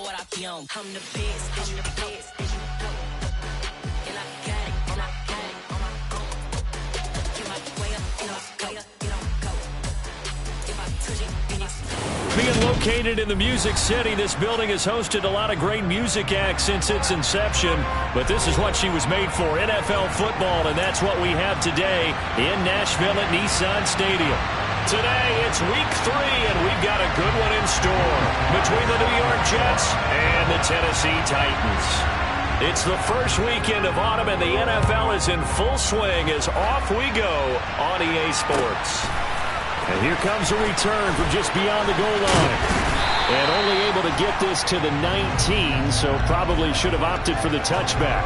I'm the best, I'm the best. And I got it, and I got it. Get my way up, get on, go. If I touch it, then it's being located in the Music City, this building has hosted a lot of great music acts since its inception, but this is what she was made for, NFL football, and that's what we have today in Nashville at Nissan Stadium. Today, it's week 3, and we've got a good one in store between the New York Jets and the Tennessee Titans. It's the first weekend of autumn, and the NFL is in full swing as off we go on EA Sports. And here comes a return from just beyond the goal line. And only able to get this to the 19, so probably should have opted for the touchback.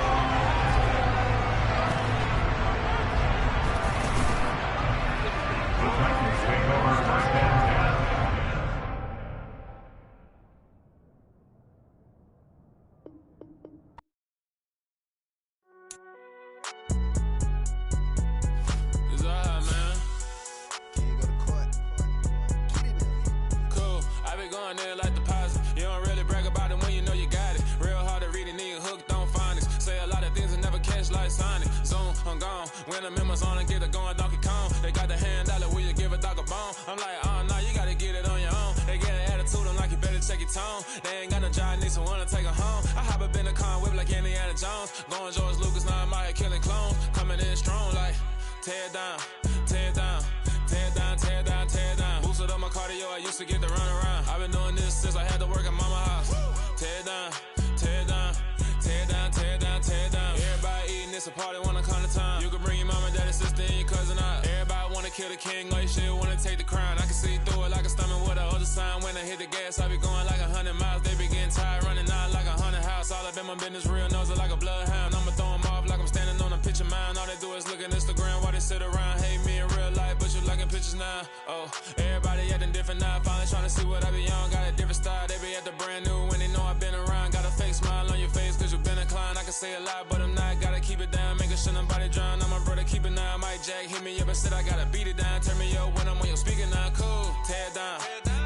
When I'm in my zone and get it going Donkey Kong. They got the hand dollar, will you give a dog a bone? I'm like, oh, no, you gotta get it on your own. They get an attitude, I'm like, you better check your tone. They ain't got no job, need someone to take her home. I hop up in the car, whip like Indiana Jones. Going George Lucas, now I'm out here killing clones. Coming in strong like, tear down, tear down, tear down, tear down, tear down. Boosted up my cardio, I used to get to run around. I've been doing this since I had to work at mama house. Tear down, tear down, tear down, tear down, tear down. Everybody eating, it's a party, wanna come to time. You can bring your mama, daddy, sister, and your cousin out. Everybody wanna kill the king, like shit, wanna take the crown. I can see through it like a stomach with a other sign. When I hit the gas, I be going like 100 miles. They be getting tired, running out like 100 house. All up in my business, real nose it like a bloodhound. I'ma throw them off like I'm standing on a picture mound. All they do is look at Instagram while they sit around. Hate me in real life, but you liking pictures now. Oh, everybody acting different now. Finally trying to see what I be on. Got a different style, they be at the brand new when they know I've been around. Got a fake smile on your face cause you been inclined. I can say a lot, but I'm not. Gotta keep it down, making sure nobody drown. I'm my brother, keep it now. Mike Jack hit me up and said I gotta beat it down. Turn me up when I'm on your speaker now. Cool, tear down,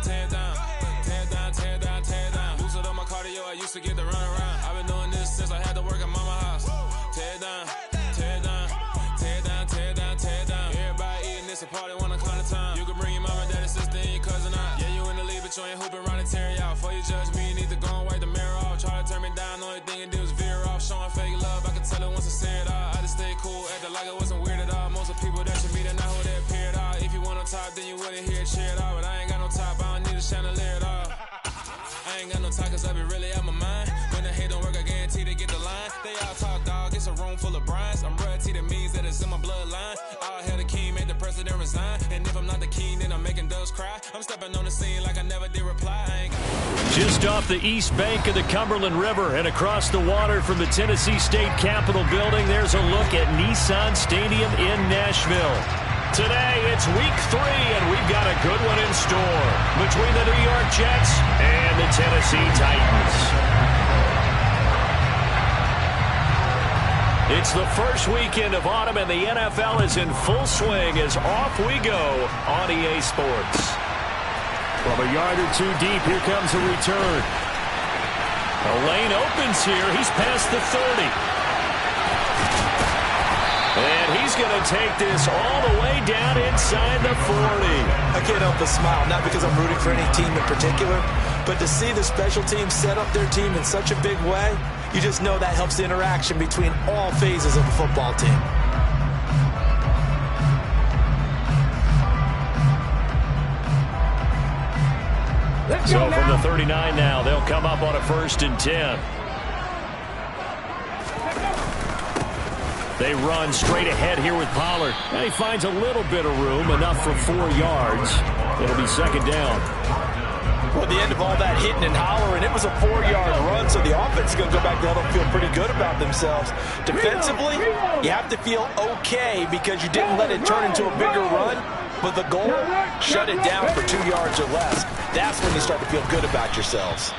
tear down, tear down, tear down, tear down. Boosted up my cardio, I used to get to run around. I've been doing this since I had to work at mama house. Tear down, tear down, tear down, tear down, tear down. Everybody eating, it's a party, wanna climb the time. You can bring your mama, daddy, sister, and your cousin out. Yeah, you in the league, but you ain't hooping around and tear out. Before you judge me, you need to go and wipe the mirror off. Try to turn me down, only thing you do is veer off. Showing fake love, I can tell it once I say it all. I just stay cool, acting like it wasn't weird at all. Most of the people that you meet are not who they appear at all. If you want on top, then you wouldn't hear it cheer at all. But I ain't got no top, I don't need a chandelier at all. I ain't got no talk cause I be really out my mind. When the hate don't work, I guarantee they get the line. They all talk dog, it's a room full of brines. I'm royalty, that means that it's in my bloodline. All hail the king, make the president resign. And if I'm not the king, then I'm making doves cry. I'm stepping on the scene like I never did reply. I ain't got... Just off the east bank of the Cumberland River and across the water from the Tennessee State Capitol building, there's a look at Nissan Stadium in Nashville. Today, it's week 3, and we've got a good one in store between the New York Jets and the Tennessee Titans. It's the first weekend of autumn, and the NFL is in full swing as off we go on EA Sports. From a yard or two deep, here comes a return. The lane opens here. He's past the 30. And he's going to take this all the way down inside the 40. I can't help but smile, not because I'm rooting for any team in particular, but to see the special team set up their team in such a big way, you just know that helps the interaction between all phases of a football team. So from the 39 now, they'll come up on a 1st and 10. They run straight ahead here with Pollard. And he finds a little bit of room, enough for 4 yards. It'll be 2nd down. Well, the end of all that hitting and hollering, it was a 4-yard run, so the offense is going to go back there and feel pretty good about themselves. Defensively, you have to feel okay because you didn't let it turn into a bigger run, but the goal, shut it down for 2 yards or less. That's when you start to feel good about yourselves.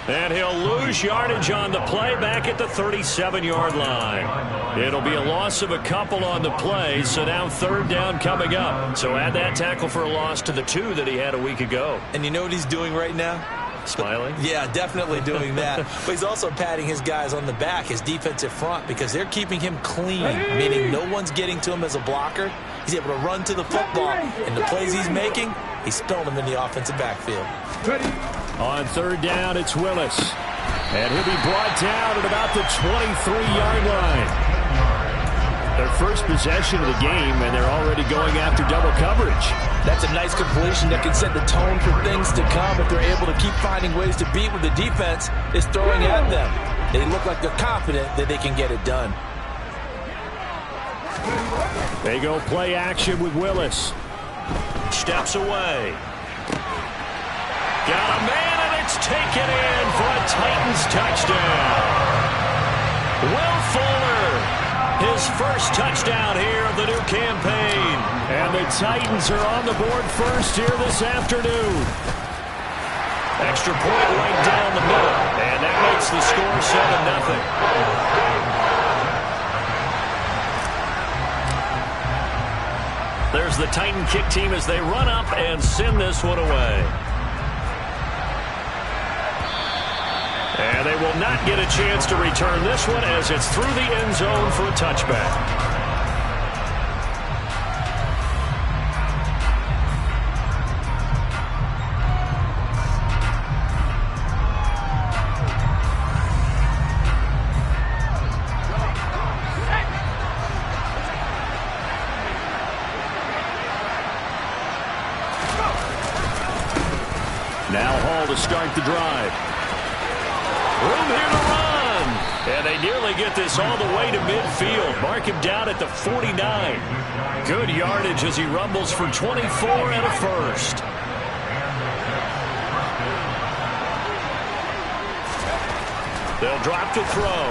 And he'll lose yardage on the play back at the 37-yard line. It'll be a loss of a couple on the play, so now 3rd down coming up. So add that tackle for a loss to the 2 that he had a week ago. And you know what he's doing right now? Smiling? Yeah, definitely doing that. But he's also patting his guys on the back, his defensive front, because they're keeping him clean, meaning no one's getting to him as a blocker. He's able to run to the football, and the plays he's making, he's spelling them in the offensive backfield. On third down, it's Willis. And he'll be brought down at about the 23-yard line. Their first possession of the game, and they're already going after double coverage. That's a nice completion that can set the tone for things to come if they're able to keep finding ways to beat what the defense is throwing at them. They look like they're confident that they can get it done. They go play action with Willis. Steps away. Got a man, and it's taken in for a Titans touchdown. Will Fuller, his first touchdown here of the new campaign. And the Titans are on the board first here this afternoon. Extra point right down the middle. And that makes the score 7-0. There's the Titan kick team as they run up and send this one away. And they will not get a chance to return this one as it's through the end zone for a touchback. Now Hall to start the drive. Room here to run. And they nearly get this all the way to midfield. Mark him down at the 49. Good yardage as he rumbles for 24 and a first. They'll drop to throw.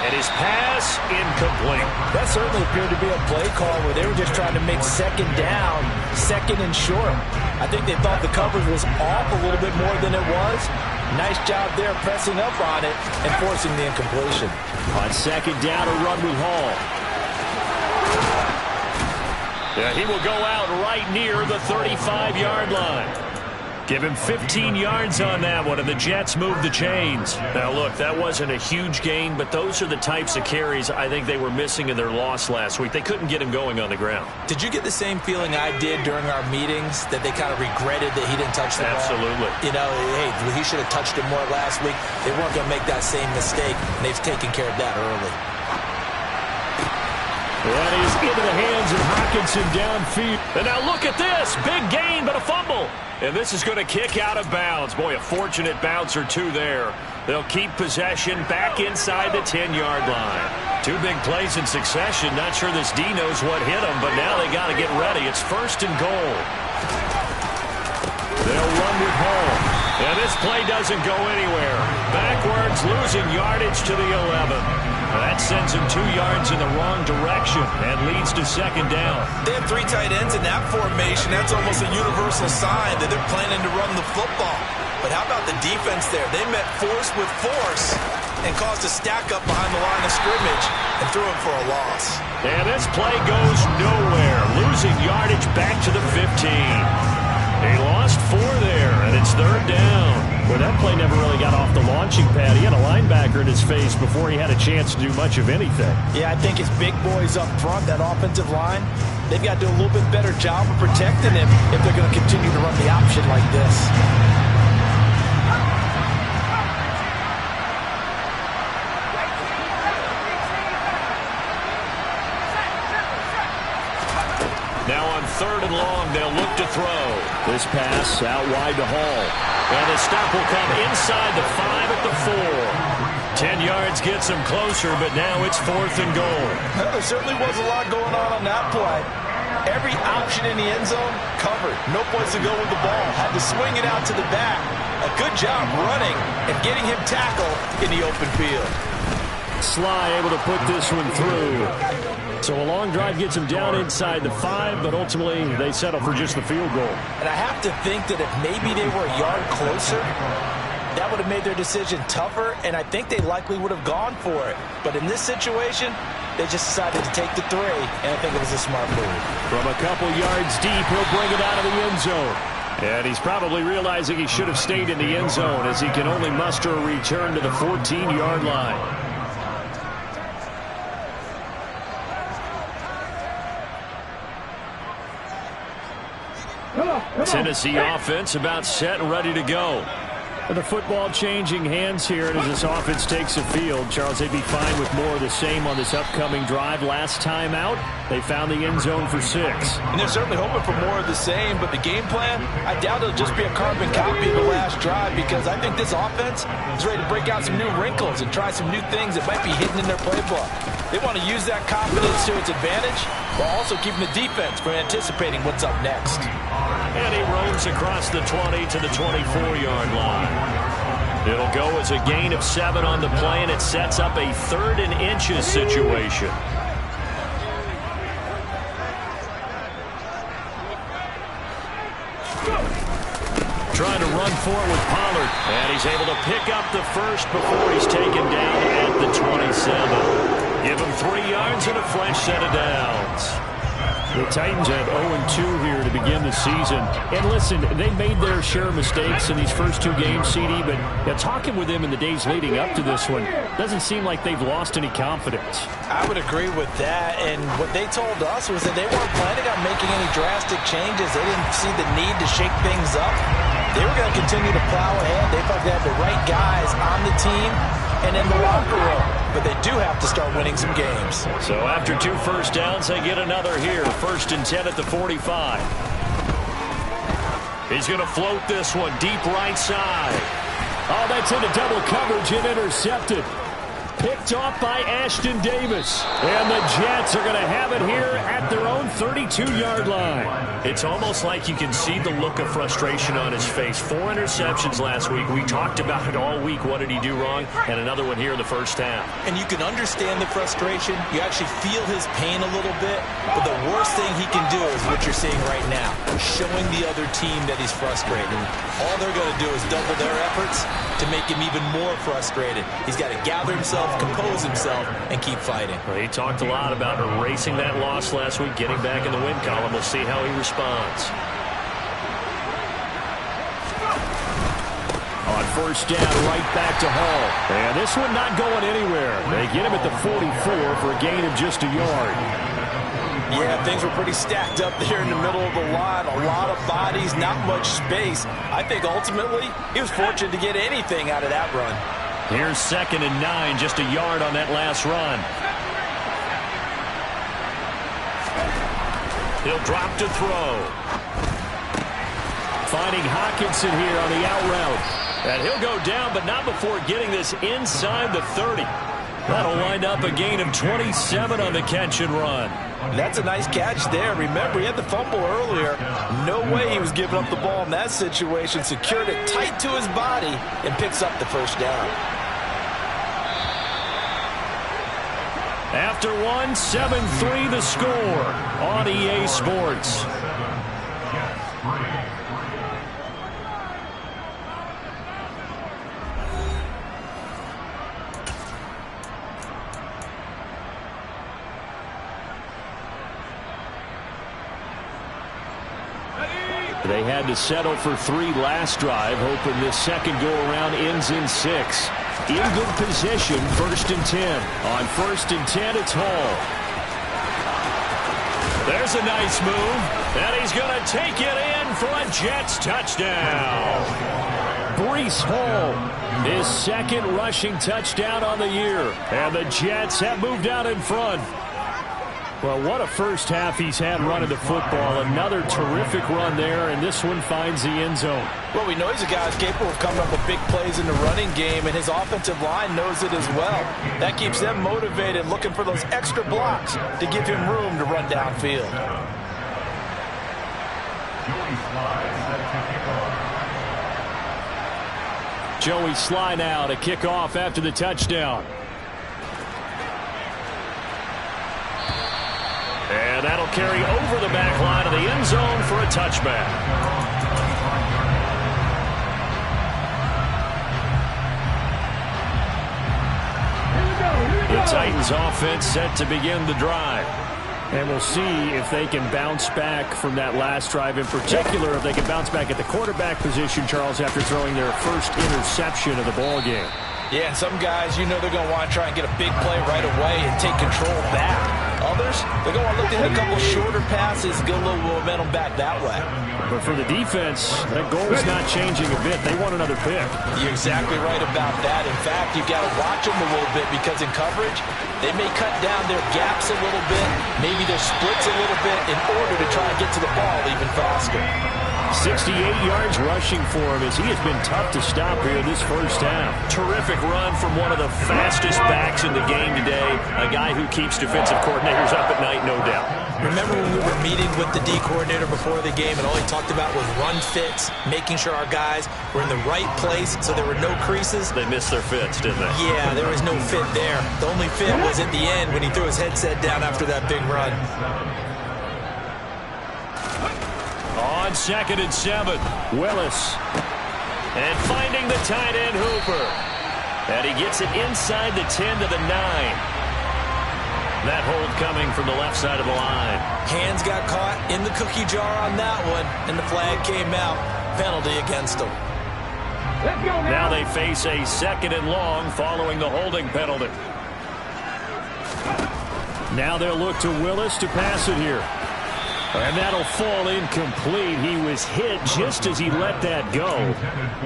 And his pass incomplete. That certainly appeared to be a play call where they were just trying to make second down, second and short. I think they thought the coverage was off a little bit more than it was. Nice job there pressing up on it and forcing the incompletion. On second down, a run with Hall. Yeah, he will go out right near the 35-yard line. Give him 15 yards on that one, and the Jets move the chains. Now, look, that wasn't a huge gain, but those are the types of carries I think they were missing in their loss last week. They couldn't get him going on the ground. Did you get the same feeling I did during our meetings, that they kind of regretted that he didn't touch the ball? Absolutely. You know, hey, he should have touched it more last week. They weren't going to make that same mistake, and they've taken care of that early. That is into the hands of Hockenson downfield. And now look at this. Big gain, but a fumble. And this is going to kick out of bounds. Boy, a fortunate bounce or two there. They'll keep possession back inside the 10-yard line. Two big plays in succession. Not sure this D knows what hit them, but now they got to get ready. It's first and goal. They'll run with Hall. And this play doesn't go anywhere. Backwards, losing yardage to the 11. That sends him 2 yards in the wrong direction and leads to second down. They have 3 tight ends in that formation. That's almost a universal sign that they're planning to run the football. But how about the defense there? They met force with force and caused a stack up behind the line of scrimmage and threw him for a loss. And this play goes nowhere. Losing yardage back to the 15. He lost 4 there, and it's third down. Well, that play never really got off the launching pad. He had a linebacker in his face before he had a chance to do much of anything. Yeah, I think his big boys up front, that offensive line, they've got to do a little bit better job of protecting him if they're going to continue to run the option like this. Now on third and long, they'll look to throw. This pass out wide to Hall. And the stop will come inside the 5 at the 4. 10 yards gets him closer, but now it's fourth and goal. There certainly was a lot going on that play. Every option in the end zone covered. No place to go with the ball. Had to swing it out to the back. A good job running and getting him tackled in the open field. Sly able to put this one through. So a long drive gets him down inside the 5, but ultimately they settle for just the field goal. And I have to think that if maybe they were a yard closer, that would have made their decision tougher, and I think they likely would have gone for it. But in this situation, they just decided to take the 3, and I think it was a smart move. From a couple yards deep, he'll bring it out of the end zone. And he's probably realizing he should have stayed in the end zone as he can only muster a return to the 14-yard line. Tennessee offense about set and ready to go. The football changing hands here as this offense takes the field. Charles, they'd be fine with more of the same on this upcoming drive. Last time out, they found the end zone for 6. And they're certainly hoping for more of the same, but the game plan, I doubt it'll just be a carbon copy of the last drive, because I think this offense is ready to break out some new wrinkles and try some new things that might be hidden in their playbook. They want to use that confidence to its advantage while also keeping the defense from anticipating what's up next. And he roams across the 20 to the 24-yard line. It'll go as a gain of 7 on the play, and it sets up a 3rd and inches situation. Trying to run forward with Pollard, and he's able to pick up the first before he's taken down at the 27. Give him 3 yards and a fresh set of downs. The Titans have 0-2 here to begin the season. And listen, they made their share of mistakes in these first 2 games, CD, but talking with them in the days leading up to this one, doesn't seem like they've lost any confidence. I would agree with that, and what they told us was that they weren't planning on making any drastic changes. They didn't see the need to shake things up. They were going to continue to plow ahead. They felt they had the right guys on the team and in the locker room. But they do have to start winning some games. So after 2 first downs, they get another here. 1st and 10 at the 45. He's going to float this one deep right side. Oh, that's into double coverage and intercepted. Picked off by Ashton Davis. And the Jets are going to have it here at their own 32-yard line. It's almost like you can see the look of frustration on his face. 4 interceptions last week. We talked about it all week. What did he do wrong? And another one here in the first half. And you can understand the frustration. You actually feel his pain a little bit. But the worst thing he can do is what you're seeing right now, showing the other team that he's frustrated. All they're going to do is double their efforts to make him even more frustrated. He's got to gather himself, compose himself, and keep fighting. Well, he talked a lot about erasing that loss last week, getting back in the win column. We'll see how he responds. On first down, right back to Hall. And this one not going anywhere. They get him at the 44 for a gain of just a yard. Yeah, things were pretty stacked up there in the middle of the line. A lot of bodies, not much space. I think ultimately he was fortunate to get anything out of that run. Here's 2nd and 9, just a yard on that last run. He'll drop to throw. Finding Hockenson here on the out route. And he'll go down, but not before getting this inside the 30. That'll wind up a gain of 27 on the catch and run. That's a nice catch there. Remember, he had the fumble earlier. No way he was giving up the ball in that situation. Secured it tight to his body and picks up the first down. After 1, 7-3 the score on EA Sports. They had to settle for 3 last drive, hoping this second go-around ends in 6. In good position, 1st and 10. On 1st and 10, it's Hall. There's a nice move, and he's going to take it in for a Jets touchdown. Breece Hall, his 2nd rushing touchdown on the year, and the Jets have moved out in front. Well, what a first half he's had running the football. Another terrific run there, and this one finds the end zone. Well, we know he's a guy who's capable of coming up with big plays in the running game, and his offensive line knows it as well. That keeps them motivated, looking for those extra blocks to give him room to run downfield. Joey Sly now to kick off after the touchdown. And that'll carry over the back line of the end zone for a touchback. The Titans offense set to begin the drive. And we'll see if they can bounce back from that last drive, in particular, if they can bounce back at the quarterback position, Charles, after throwing their first interception of the ball game. Yeah, and some guys, you know they're going to want to try and get a big play right away and take control back. Others, they're going to look to hit a couple shorter passes, get a little momentum back that way. But for the defense, that goal is not changing a bit. They want another pick. You're exactly right about that. In fact, you've got to watch them a little bit because in coverage, they may cut down their gaps a little bit, maybe their splits a little bit in order to try and get to the ball even faster. 68 yards rushing for him as he has been tough to stop here this first half. Terrific run from one of the fastest backs in the game today, a guy who keeps defensive coordinators up at night, no doubt. Remember when we were meeting with the D coordinator before the game and all he talked about was run fits, making sure our guys were in the right place so there were no creases? They missed their fits, didn't they? Yeah, there was no fit there. The only fit was at the end when he threw his headset down after that big run. On 2nd and 7, Willis. And finding the tight end, Hooper. And he gets it inside the 10 to the 9. That hold coming from the left side of the line. Hands got caught in the cookie jar on that one, and the flag came out. Penalty against them. Now they face a 2nd and long following the holding penalty. Now they'll look to Willis to pass it here. And that'll fall incomplete. He was hit just as he let that go.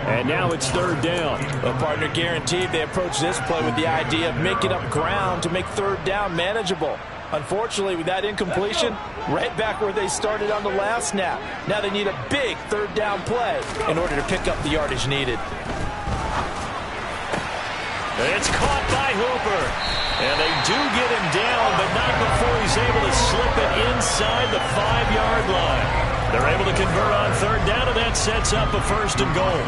And now it's 3rd down. A partner guaranteed they approach this play with the idea of making up ground to make 3rd down manageable. Unfortunately, with that incompletion, right back where they started on the last snap. Now they need a big 3rd down play in order to pick up the yardage needed. It's caught by Hooper. And they do get him down, but not before he's able to slip it inside the 5-yard line. They're able to convert on 3rd down, and that sets up a 1st and goal.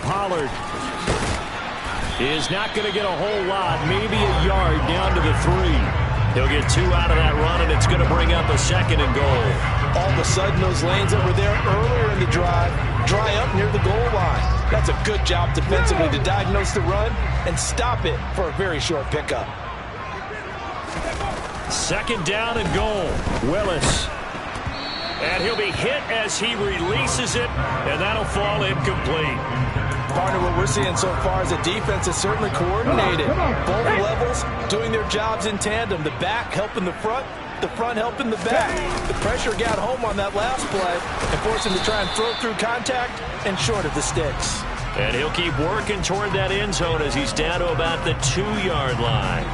Pollard is not going to get a whole lot, maybe a yard down to the 3. He'll get 2 out of that run, and it's going to bring up a 2nd and goal. All of a sudden, those lanes that were there earlier in the drive dry up near the goal line. That's a good job defensively to diagnose the run and stop it for a very short pickup. 2nd down and goal. Willis. And he'll be hit as he releases it, and that'll fall incomplete. Partner, what we're seeing so far is a defense is certainly coordinated. Both levels doing their jobs in tandem. The back helping the front helping the back. The pressure got home on that last play and forced him to try and throw through contact and short of the sticks. And he'll keep working toward that end zone as he's down to about the 2-yard line.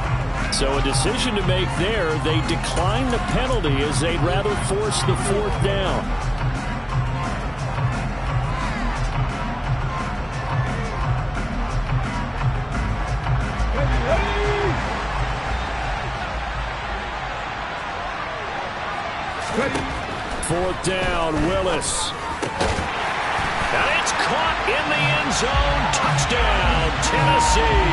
So a decision to make there. They decline the penalty as they'd rather force the 4th down. Fourth down, Willis. And it's caught in the end zone. Touchdown, Tennessee.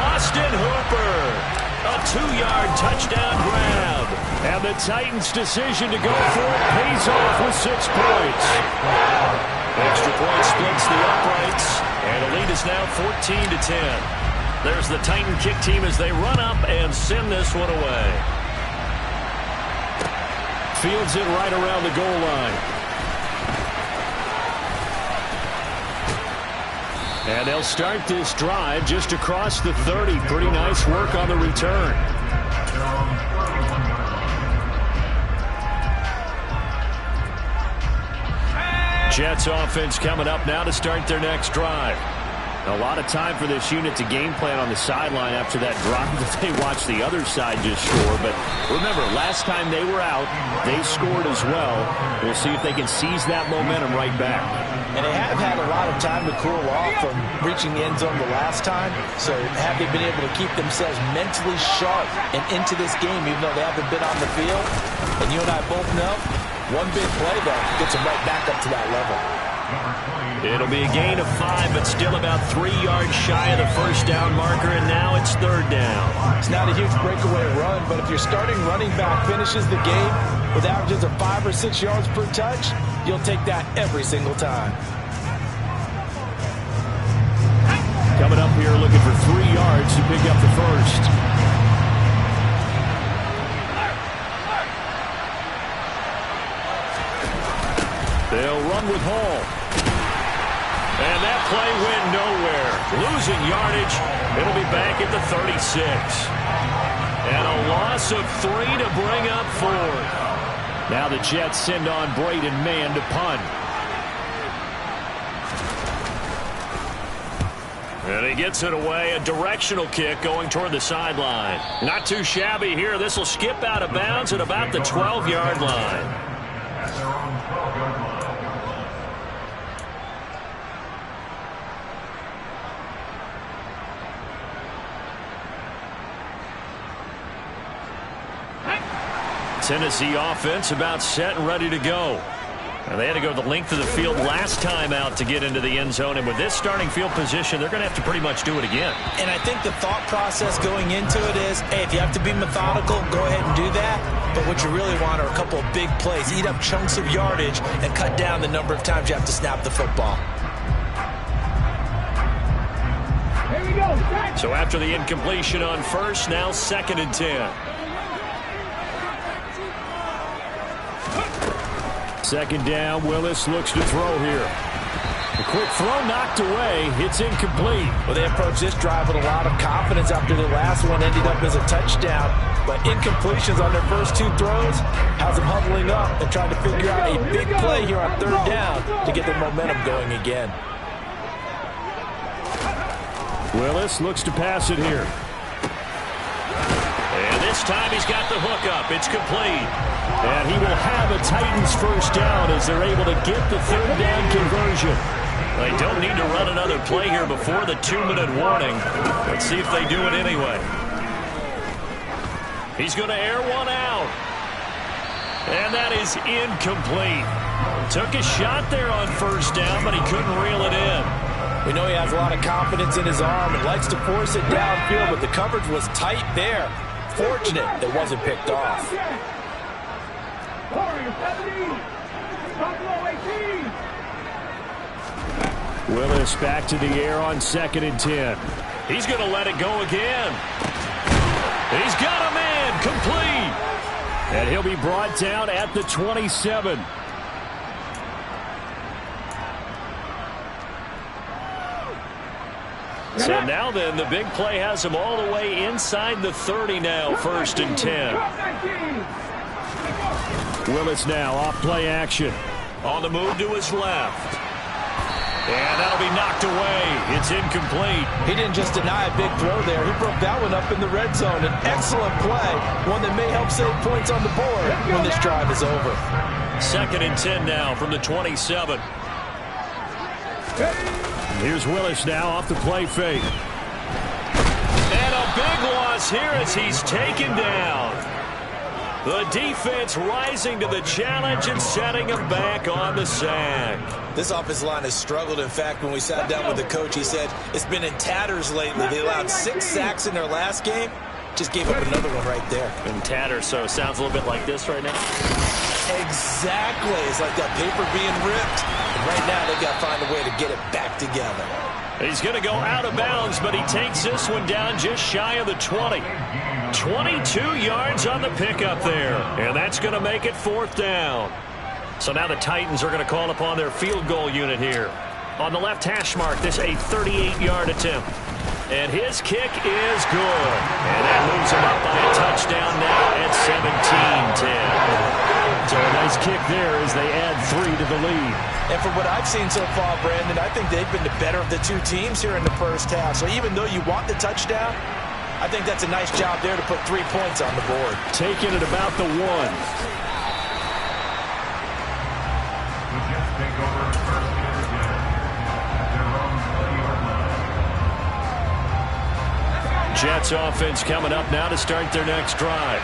Austin Hooper. A 2-yard touchdown grab. And the Titans' decision to go for it pays off with 6 points. Extra point splits the uprights. And the lead is now 14-10. There's the Titan kick team as they run up and send this one away. Fields it right around the goal line. And they'll start this drive just across the 30. Pretty nice work on the return. Jets offense coming up now to start their next drive. A lot of time for this unit to game plan on the sideline after that drive that they watched the other side just score. But remember, last time they were out, they scored as well. We'll see if they can seize that momentum right back. And they have had a lot of time to cool off from reaching the end zone the last time. So have they been able to keep themselves mentally sharp and into this game, even though they haven't been on the field? And you and I both know, one big play, though, gets them right back up to that level. It'll be a gain of 5, but still about 3 yards shy of the 1st down marker, and now it's 3rd down. It's not a huge breakaway run, but if your starting running back finishes the game with averages of 5 or 6 yards per touch, you'll take that every single time. coming up here looking for 3 yards to pick up the first. They'll run with Hall. And that play went nowhere. Losing yardage. It'll be back at the 36. And a loss of 3 to bring up 4. Now the Jets send on Braden Mann to punt. And he gets it away. A directional kick going toward the sideline. Not too shabby here. This will skip out of bounds at about the 12-yard line. Tennessee offense about set and ready to go. And they had to go the length of the field last time out to get into the end zone. And with this starting field position, they're going to have to pretty much do it again. And I think the thought process going into it is, hey, if you have to be methodical, go ahead and do that. But what you really want are a couple of big plays. Eat up chunks of yardage and cut down the number of times you have to snap the football. Here we go. So after the incompletion on first, now 2nd and 10. 2nd down, Willis looks to throw here. A quick throw knocked away. It's incomplete. Well, they approached this drive with a lot of confidence after the last one ended up as a touchdown. But incompletions on their first 2 throws has them huddling up and trying to figure out a big play here on 3rd down to get their momentum going again. Willis looks to pass it here. And this time he's got the hook up. It's complete. And he will have a Titans first down as they're able to get the 3rd down conversion. They don't need to run another play here before the 2-minute warning. Let's see if they do it anyway. He's going to air one out. And that is incomplete. Took a shot there on first down, but he couldn't reel it in. We know he has a lot of confidence in his arm and likes to force it downfield, but the coverage was tight there. Fortunate it wasn't picked off. Willis back to the air on 2nd and 10. He's going to let it go again. He's got a man complete. And he'll be brought down at the 27. So now then, the big play has him all the way inside the 30 now, 1st and 10. Willis now off play action. On the move to his left. And that'll be knocked away. It's incomplete. He didn't just deny a big throw there. He broke that one up in the red zone. An excellent play. One that may help save points on the board when this drive is over. 2nd and 10 now from the 27. Here's Willis now off the play fake. And a big loss here as he's taken down. The defense rising to the challenge and setting him back on the sack. This offensive line has struggled. In fact, when we sat down with the coach, he said it's been in tatters lately. They allowed 6 sacks in their last game. Just gave up another one right there. In tatters, so it sounds a little bit like this right now. Exactly. It's like that paper being ripped. And right now, they've got to find a way to get it back together. He's going to go out of bounds, but he takes this one down just shy of the 20. 22 yards on the pickup there. And that's going to make it 4th down. So now the Titans are going to call upon their field goal unit here. On the left hash mark, this a 38-yard attempt. And his kick is good. And that moves him up by a touchdown now at 17-10. So a nice kick there as they add 3 to the lead. And from what I've seen so far, Brandon, I think they've been the better of the 2 teams here in the first half. So even though you want the touchdown, I think that's a nice job there to put 3 points on the board. Taking it about the 1. Jets offense coming up now to start their next drive.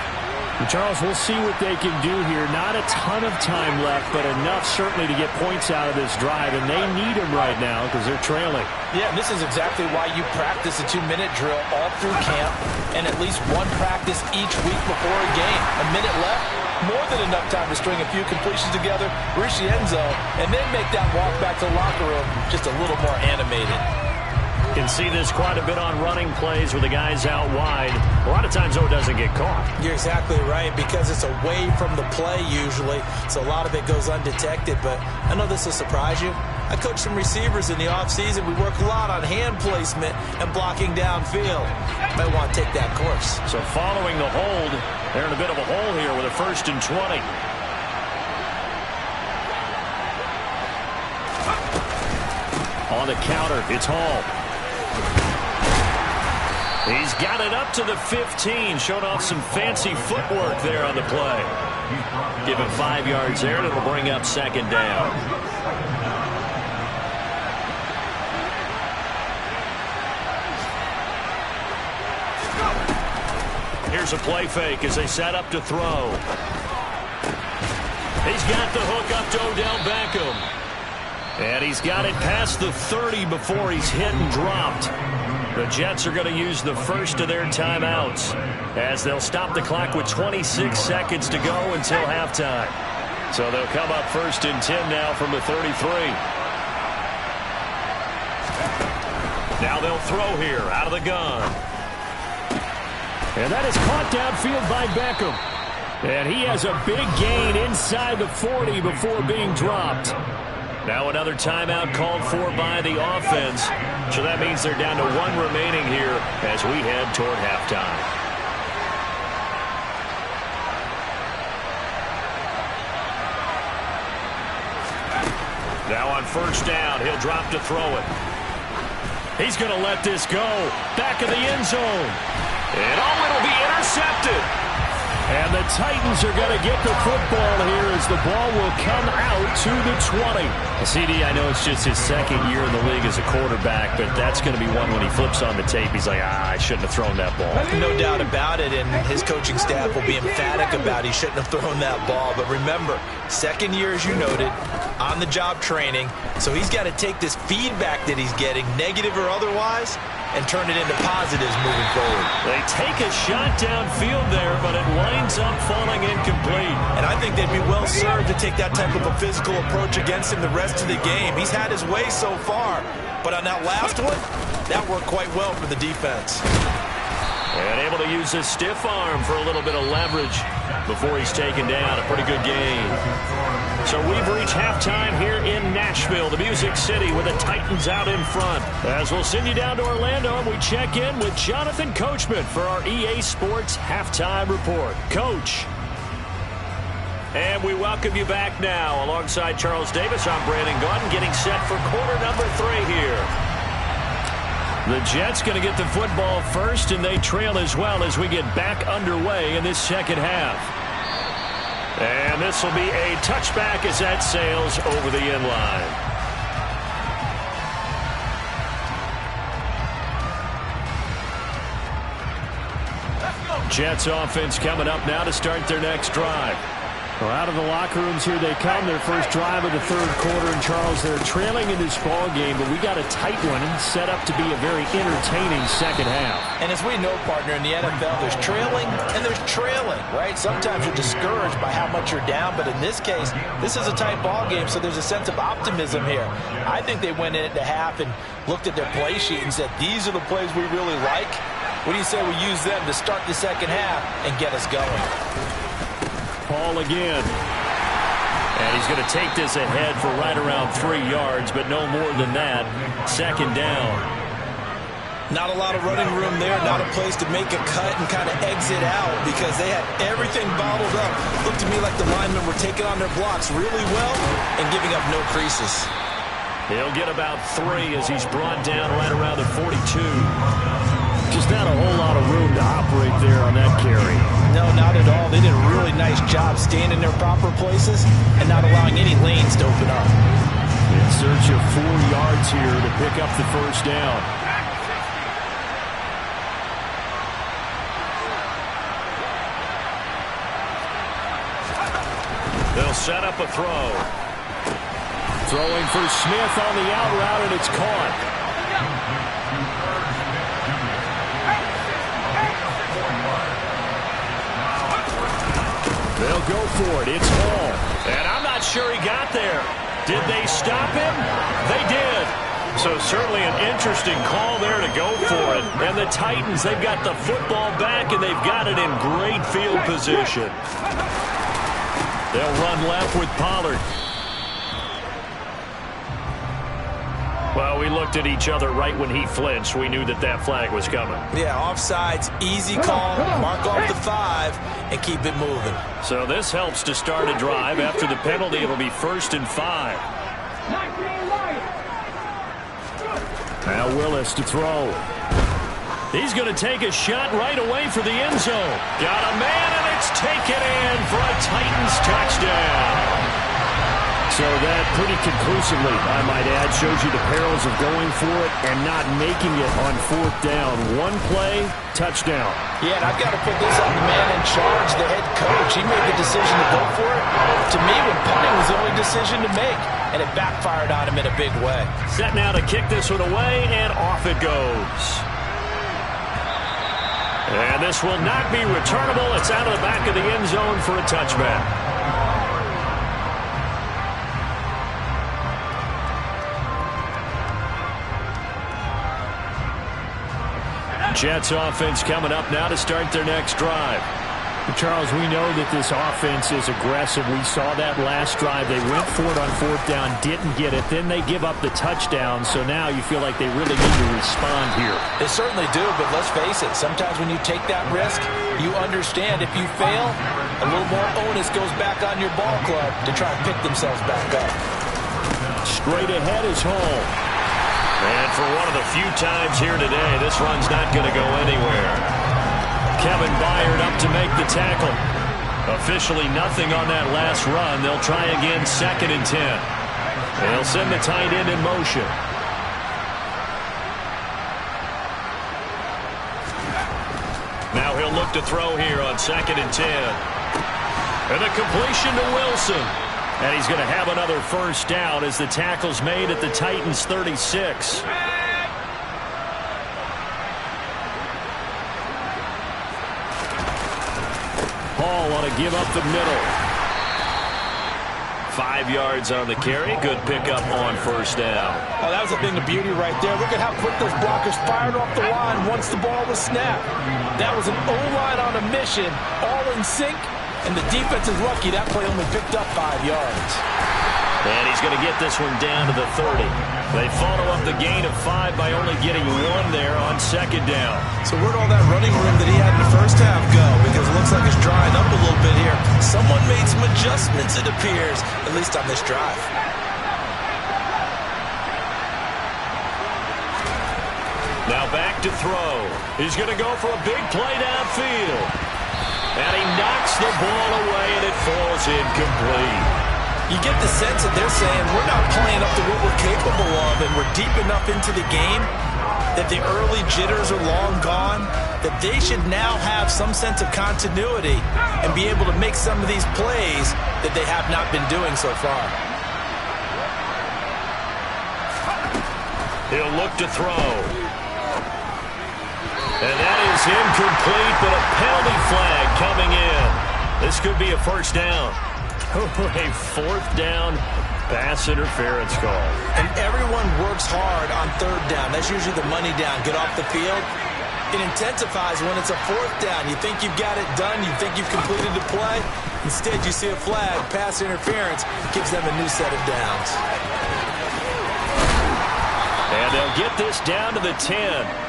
And Charles, we'll see what they can do here. Not a ton of time left, but enough certainly to get points out of this drive, and they need them right now because they're trailing. Yeah, and this is exactly why you practice a 2-minute drill all through camp and at least one practice each week before a game. A minute left, more than enough time to string a few completions together, reach the end zone, and then make that walk back to the locker room just a little more animated. Can see this quite a bit on running plays with the guys out wide. A lot of times, though, it doesn't get caught. You're exactly right, because it's away from the play usually, so a lot of it goes undetected. But I know this will surprise you. I coach some receivers in the offseason. We work a lot on hand placement and blocking downfield. Might want to take that course. So following the hold, they're in a bit of a hole here with a 1st and 20. On the counter, it's Hall. He's got it up to the 15, showed off some fancy footwork there on the play. Give him 5 yards there, and it'll bring up 2nd down. Here's a play fake as they set up to throw. He's got the hook up to Odell Beckham. And he's got it past the 30 before he's hit and dropped. The Jets are going to use the first of their timeouts as they'll stop the clock with 26 seconds to go until halftime. So they'll come up 1st and 10 now from the 33. Now they'll throw here out of the gun. And that is caught downfield by Beckham. And he has a big gain inside the 40 before being dropped. Now another timeout called for by the offense. So that means they're down to 1 remaining here as we head toward halftime. Now on 1st down, he'll drop to throw it. He's going to let this go. Back of the end zone. And it'll be intercepted. And the Titans are going to get the football here as the ball will come out to the 20. CD, I know it's just his 2nd year in the league as a quarterback, but that's going to be one when he flips on the tape. He's like, I shouldn't have thrown that ball. No doubt about it, and his coaching staff will be emphatic about he shouldn't have thrown that ball. But remember, 2nd year, as you noted, on-the-job training, so he's got to take this feedback that he's getting, negative or otherwise, and turn it into positives moving forward. They take a shot downfield there, but it winds up falling incomplete. And I think they'd be well served to take that type of a physical approach against him the rest of the game. He's had his way so far, but on that last one, that worked quite well for the defense. And able to use his stiff arm for a little bit of leverage before he's taken down. A pretty good game. So we've reached halftime here in Nashville, the Music City, with the Titans out in front. As we'll send you down to Orlando, and we check in with Jonathan Coachman for our EA Sports Halftime Report. Coach. And we welcome you back now. Alongside Charles Davis, I'm Brandon Gaudin, getting set for quarter number 3 here. The Jets going to get the football first, and they trail as well as we get back underway in this 2nd half. And this will be a touchback as that sails over the end line. Jets offense coming up now to start their next drive. Well, out of the locker rooms here they come, their first drive of the 3rd quarter. And Charles, they're trailing in this ball game, but we got a tight one set up to be a very entertaining 2nd half. And as we know, partner, in the NFL, there's trailing and there's trailing, right? Sometimes you're discouraged by how much you're down, but in this case, this is a tight ball game, so there's a sense of optimism here. I think they went into half and looked at their play sheet and said, these are the plays we really like. What do you say we use them to start the 2nd half and get us going? Paul again. And he's going to take this ahead for right around 3 yards, but no more than that. 2nd down. Not a lot of running room there, not a place to make a cut and kind of exit out because they had everything bottled up. Looked to me like the linemen were taking on their blocks really well and giving up no creases. He'll get about 3 as he's brought down right around the 42. Just not a whole lot of room to operate there on that carry. No, not at all. They did a really nice job staying in their proper places and not allowing any lanes to open up. In search of 4 yards here to pick up the 1st down. They'll set up a throw. Throwing for Smith on the out route, and it's caught. They'll go for it. It's Hall. And I'm not sure he got there. Did they stop him? They did. So certainly an interesting call there to go for it. And the Titans, they've got the football back, and they've got it in great field position. They'll run left with Pollard. Well, we looked at each other right when he flinched. We knew that that flag was coming. Yeah, offsides, easy call, mark off the 5, and keep it moving. So this helps to start a drive. After the penalty, it'll be 1st and 5. Now Willis to throw. He's going to take a shot right away for the end zone. Got a man, and it's taken in for a Titans touchdown. So that pretty conclusively, I might add, shows you the perils of going for it and not making it on 4th down. One play, touchdown. Yeah, and I've got to put this on the man in charge, the head coach. He made the decision to go for it. To me, when punting was the only decision to make, and it backfired on him in a big way. Set now to kick this one away, and off it goes. And this will not be returnable. It's out of the back of the end zone for a touchback. Jets offense coming up now to start their next drive. Charles, we know that this offense is aggressive. We saw that last drive. They went for it on 4th down, didn't get it. Then they give up the touchdown. So now you feel like they really need to respond here. They certainly do, but let's face it. Sometimes when you take that risk, you understand if you fail, a little more onus goes back on your ball club to try and pick themselves back up. Straight ahead is Hall. And for one of the few times here today, this run's not going to go anywhere. Kevin Byard up to make the tackle. Officially nothing on that last run. They'll try again, 2nd and 10. They'll send the tight end in motion. Now he'll look to throw here on 2nd and 10. And the completion to Wilson. And he's going to have another 1st down as the tackle's made at the Titans' 36. Hall ought to give up the middle. 5 yards on the carry. Good pickup on 1st down. Oh, that was a thing of beauty right there. Look at how quick those blockers fired off the line once the ball was snapped. That was an O-line on a mission, all in sync. And the defense is lucky that play only picked up 5 yards. And he's going to get this one down to the 30. They follow up the gain of 5 by only getting 1 there on 2nd down. So where'd all that running room that he had in the first half go? Because it looks like it's drying up a little bit here. Someone made some adjustments, it appears, at least on this drive. Now back to throw. He's going to go for a big play downfield. And he knocks the ball away, and it falls incomplete. You get the sense that they're saying we're not playing up to what we're capable of, and we're deep enough into the game that the early jitters are long gone, that they should now have some sense of continuity and be able to make some of these plays that they have not been doing so far. He'll look to throw. And that is incomplete, but a penalty flag coming in. This could be a 1st down. A 4th down pass interference call. And everyone works hard on 3rd down. That's usually the money down. Get off the field. It intensifies when it's a 4th down. You think you've got it done. You think you've completed the play. Instead, you see a flag. Pass interference gives them a new set of downs. And they'll get this down to the 10.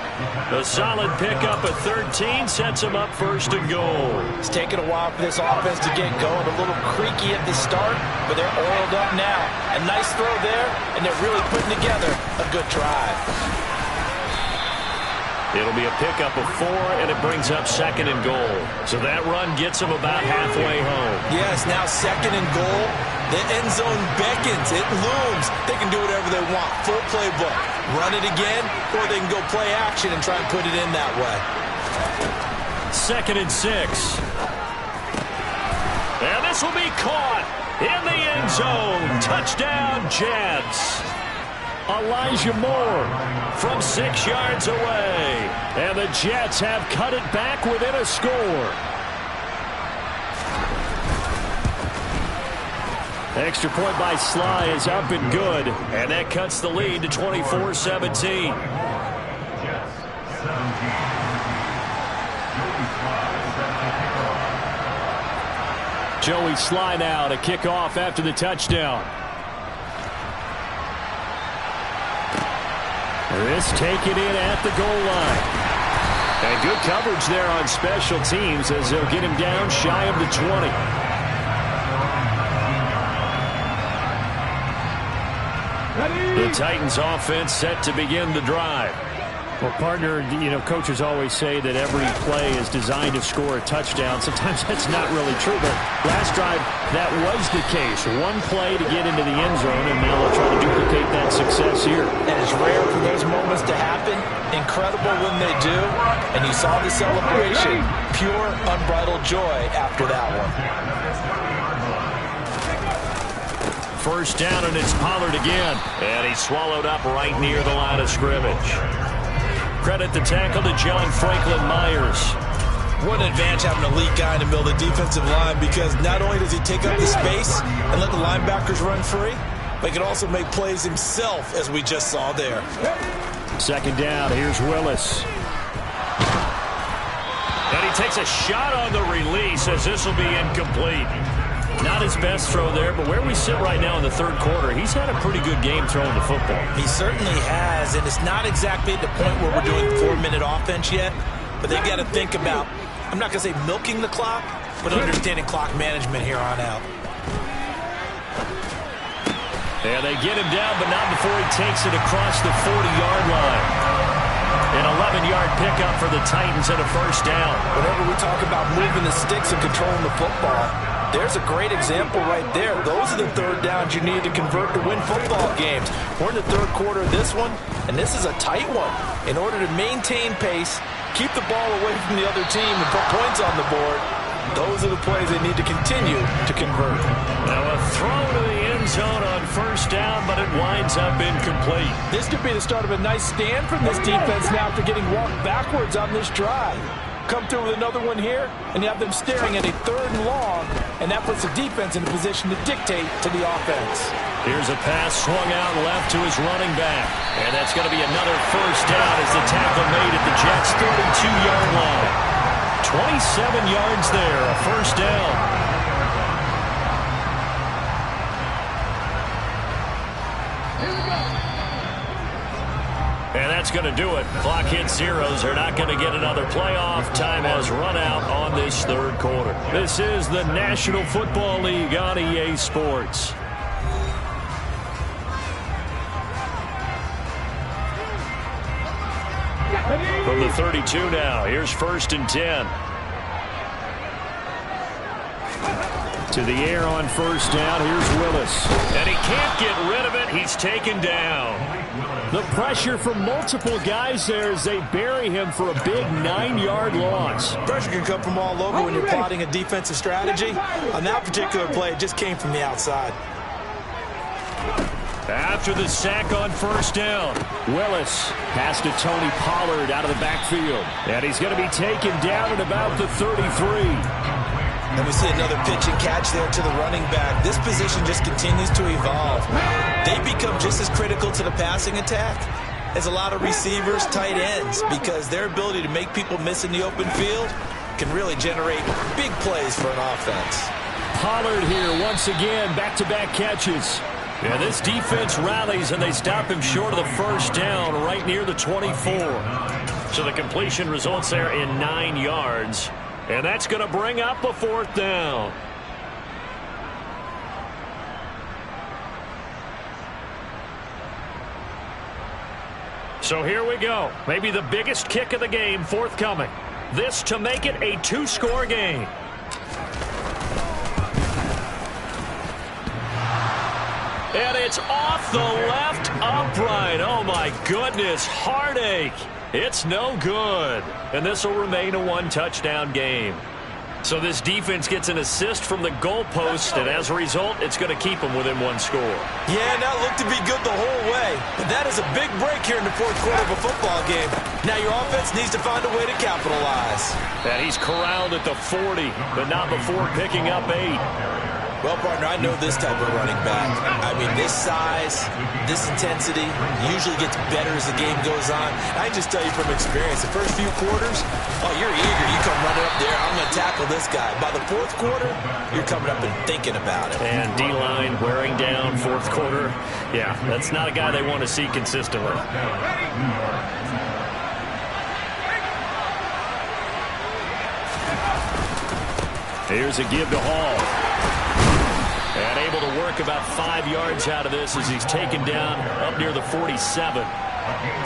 A solid pickup at 13 sets them up 1st and goal. It's taken a while for this offense to get going. A little creaky at the start, but they're oiled up now. A nice throw there, and they're really putting together a good drive. It'll be a pickup of 4, and it brings up 2nd and goal. So that run gets them about halfway home. Yes, now 2nd and goal. The end zone beckons. It looms. They can do whatever they want. Full playbook. Run it again, or they can go play action and try and put it in that way. 2nd and 6. And this will be caught in the end zone. Touchdown, Jets. Elijah Moore from 6 yards away. And the Jets have cut it back within a score. Extra point by Sly is up and good, and that cuts the lead to 24-17. Joey Sly now to kick off after the touchdown. This taken in at the goal line. And good coverage there on special teams as they'll get him down shy of the 20. The Titans offense set to begin the drive. Well, partner, coaches always say that every play is designed to score a touchdown. Sometimes that's not really true, but last drive, that was the case. One play to get into the end zone, and now they'll try to duplicate that success here. And it's rare for those moments to happen. Incredible when they do. And you saw the celebration. Pure, unbridled joy after that one. First down, and it's Pollard again. And he's swallowed up right near the line of scrimmage. Credit the tackle to John Franklin Myers. What an advantage having an elite guy in the middle of the defensive line, because not only does he take up the space and let the linebackers run free, but he can also make plays himself, as we just saw there. Second down, here's Willis. And he takes a shot on the release as this will be incomplete. Not his best throw there, but where we sit right now in the third quarter, he's had a pretty good game throwing the football. He certainly has, and it's not exactly at the point where we're doing 4-minute offense yet, but they've got to think about, I'm not going to say milking the clock, but understanding clock management here on out. And they get him down, but not before he takes it across the 40-yard line. An 11-yard pickup for the Titans and a first down. Whenever we talk about moving the sticks and controlling the football, there's a great example right there. Those are the third downs you need to convert to win football games. We're in the third quarter of this one, and this is a tight one. In order to maintain pace, keep the ball away from the other team, and put points on the board, those are the plays they need to continue to convert. Now a throw to the end zone on first down, but it winds up incomplete. This could be the start of a nice stand from this defense now after getting walked backwards on this drive. Come through with another one here, and you have them staring at a 3rd and long, and that puts the defense in a position to dictate to the offense. Here's a pass swung out left to his running back, and that's going to be another first down as the tackle made at the Jets' 32-yard line. 27 yards there, a first down. And that's going to do it. Clock hits zeros. They're not going to get another playoff. Time has run out on this third quarter. This is the National Football League on EA Sports. From the 32 now, here's 1st and 10. To the air on first down, here's Willis. And he can't get rid of it. He's taken down. The pressure from multiple guys there as they bury him for a big 9-yard loss. Pressure can come from all over when you're plotting a defensive strategy. On that particular play, it just came from the outside. After the sack on first down, Willis pass to Tony Pollard out of the backfield. And he's going to be taken down at about the 33. And we see another pitch and catch there to the running back. This position just continues to evolve. They become just as critical to the passing attack as a lot of receivers, tight ends, because their ability to make people miss in the open field can really generate big plays for an offense. Pollard here once again, back-to-back catches. Yeah, this defense rallies, and they stop him short of the first down right near the 24. So the completion results there in 9 yards. And that's going to bring up a 4th down. So here we go. Maybe the biggest kick of the game forthcoming. This to make it a 2-score game. And it's off the left upright. Oh, my goodness. Heartache. It's no good. And this will remain a 1-touchdown game. So this defense gets an assist from the goalpost, and as a result, it's going to keep them within 1 score. Yeah, and that looked to be good the whole way. But that is a big break here in the 4th quarter of a football game. Now your offense needs to find a way to capitalize. And he's corralled at the 40, but not before picking up 8. Well, partner, I know this type of running back. I mean, this size, this intensity usually gets better as the game goes on. I can just tell you from experience, the first few quarters, oh, you're eager. You come running up there, I'm going to tackle this guy. By the fourth quarter, you're coming up and thinking about it. And D-line wearing down fourth quarter. Yeah, that's not a guy they want to see consistently. Here's a give to Hall. And able to work about 5 yards out of this as he's taken down up near the 47.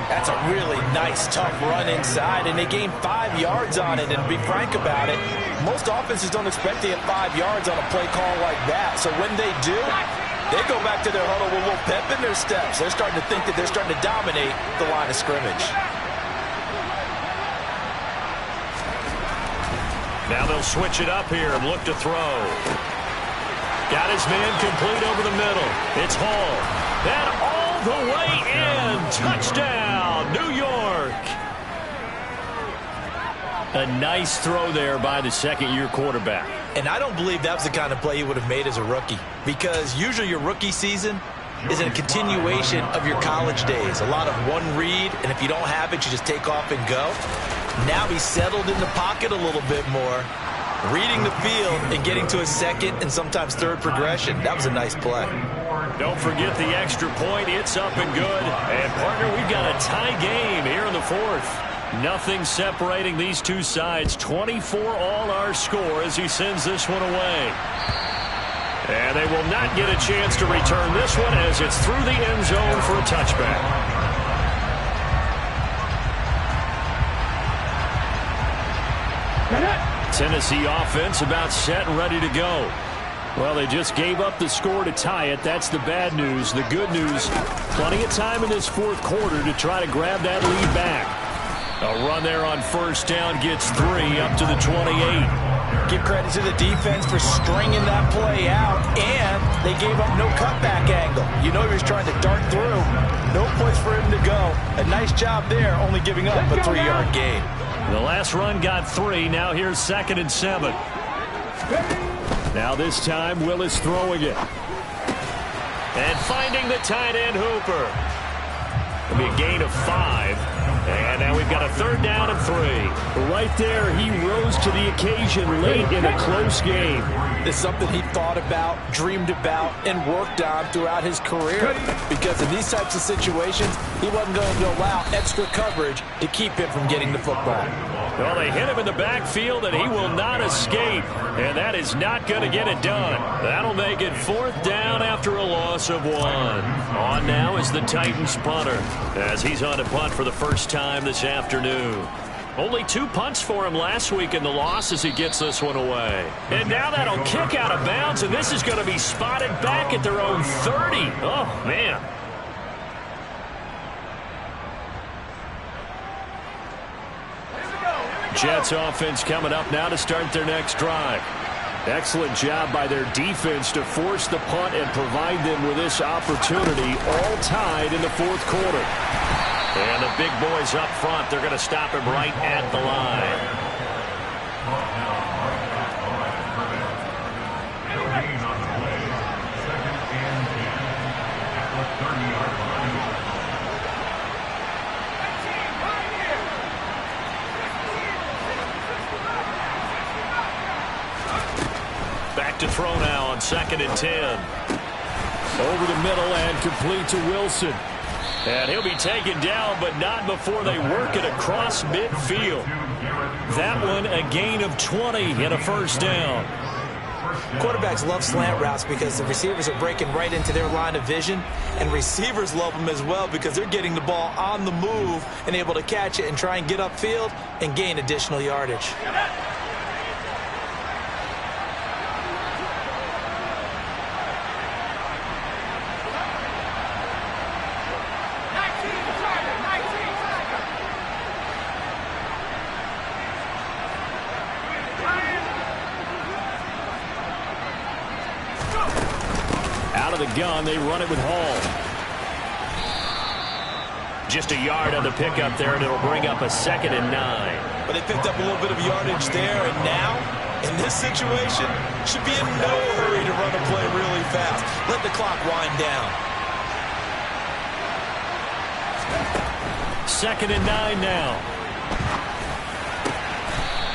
That's a really nice, tough run inside, and they gained 5 yards on it. And to be frank about it, most offenses don't expect to get 5 yards on a play call like that. So when they do, they go back to their huddle with a little pep in their steps. They're starting to think that they're starting to dominate the line of scrimmage. Now they'll switch it up here and look to throw. Got his man complete over the middle. It's Hall. And all the way in. Touchdown, New York. A nice throw there by the second-year quarterback. And I don't believe that was the kind of play he would have made as a rookie, because usually your rookie season is a continuation of your college days. A lot of one read, and if you don't have it, you just take off and go. Now he's settled in the pocket a little bit more, reading the field and getting to a second and sometimes third progression. That was a nice play. Don't forget the extra point. It's up and good. And, partner, we've got a tie game here in the fourth. Nothing separating these two sides. 24 all our score as he sends this one away. And they will not get a chance to return this one as it's through the end zone for a touchback. Tennessee offense about set and ready to go. Well, they just gave up the score to tie it. That's the bad news. The good news, plenty of time in this fourth quarter to try to grab that lead back. A run there on first down gets 3 up to the 28. Give credit to the defense for stringing that play out, and they gave up no cutback angle. You know he was trying to dart through. No place for him to go. A nice job there, only giving up a 3-yard gain. The last run got 3. Now here's 2nd and 7. Now this time Willis throwing it. And finding the tight end Hooper. It'll be a gain of 5. And now we've got a 3rd down and 3. Right there, he rose to the occasion late in a close game. It's something he thought about, dreamed about, and worked on throughout his career. Because in these types of situations, he wasn't going to allow extra coverage to keep him from getting the football. Well, they hit him in the backfield, and he will not escape. And that is not going to get it done. That'll make it 4th down after a loss of 1. On now is the Titans punter, as he's on to punt for the first time this afternoon. Only 2 punts for him last week in the loss as he gets this one away. And now that'll kick out of bounds, and this is going to be spotted back at their own 30. Oh, man. Jets offense coming up now to start their next drive. Excellent job by their defense to force the punt and provide them with this opportunity, all tied in the fourth quarter. And the big boys up front, they're going to stop him right at the line. Back to throw now on 2nd and 10. Over the middle and complete to Wilson. And he'll be taken down, but not before they work it across midfield. That one a gain of 20 and a 1st down. Quarterbacks love slant routes because the receivers are breaking right into their line of vision, and receivers love them as well because they're getting the ball on the move and able to catch it and try and get upfield and gain additional yardage. The gun, they run it with Hall. Just a yard on the pickup there, and it'll bring up a 2nd and 9. But they picked up a little bit of yardage there, and now, in this situation, should be in no hurry to run the play really fast. Let the clock wind down. 2nd and 9 now.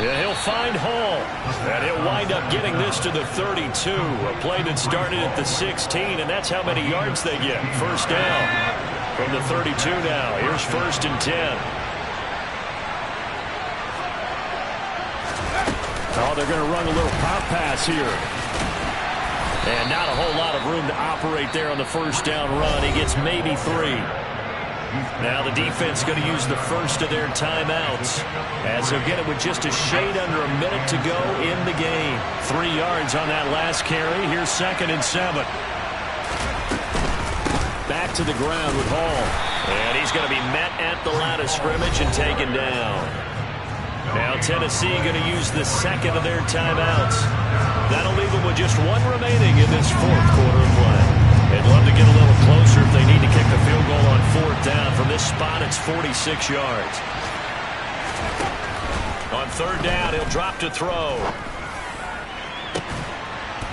Yeah, he'll find Hall. And he'll wind up getting this to the 32. A play that started at the 16, and that's how many yards they get. First down from the 32 now. Here's 1st and 10. Oh, they're going to run a little pop pass here. And not a whole lot of room to operate there on the first down run. He gets maybe 3. Now the defense going to use the first of their timeouts as they'll get it with just a shade under a minute to go in the game. 3 yards on that last carry. Here's 2nd and 7. Back to the ground with Hall. And he's going to be met at the line of scrimmage and taken down. Now Tennessee going to use the 2nd of their timeouts. That'll leave them with just 1 remaining in this 4th quarter of play. They'd love to get a little closer if they need to kick the field goal on 4th down. From this spot, it's 46 yards. On 3rd down, he'll drop to throw.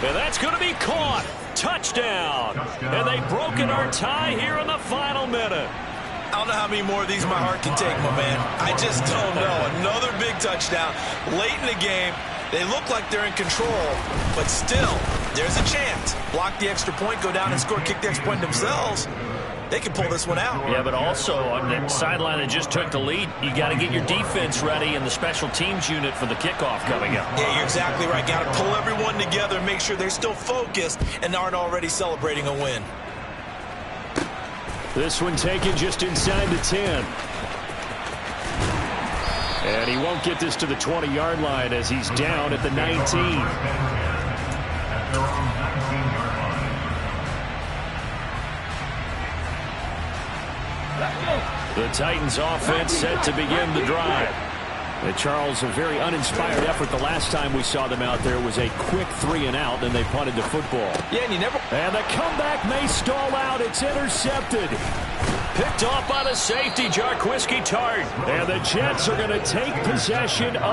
And that's going to be caught. Touchdown. And they've broken our tie here in the final minute. I don't know how many more of these my heart can take, my man. I just don't know. Another big touchdown late in the game. They look like they're in control, but still, there's a chance. Block the extra point, go down and score, kick the extra point themselves. They can pull this one out. Yeah, but also on the sideline that just took the lead, you got to get your defense ready and the special teams unit for the kickoff coming up. Yeah, you're exactly right. Got to pull everyone together and make sure they're still focused and aren't already celebrating a win. This one taken just inside the 10. And he won't get this to the 20-yard line as he's down at the 19. The Titans offense set to begin the drive. Charles, a very uninspired effort. The last time we saw them out there was a quick 3-and-out, and they punted the football. Yeah, and you never... And the comeback may stall out. It's intercepted. Picked off by the safety, Jarquiski Tart. And the Jets are going to take possession of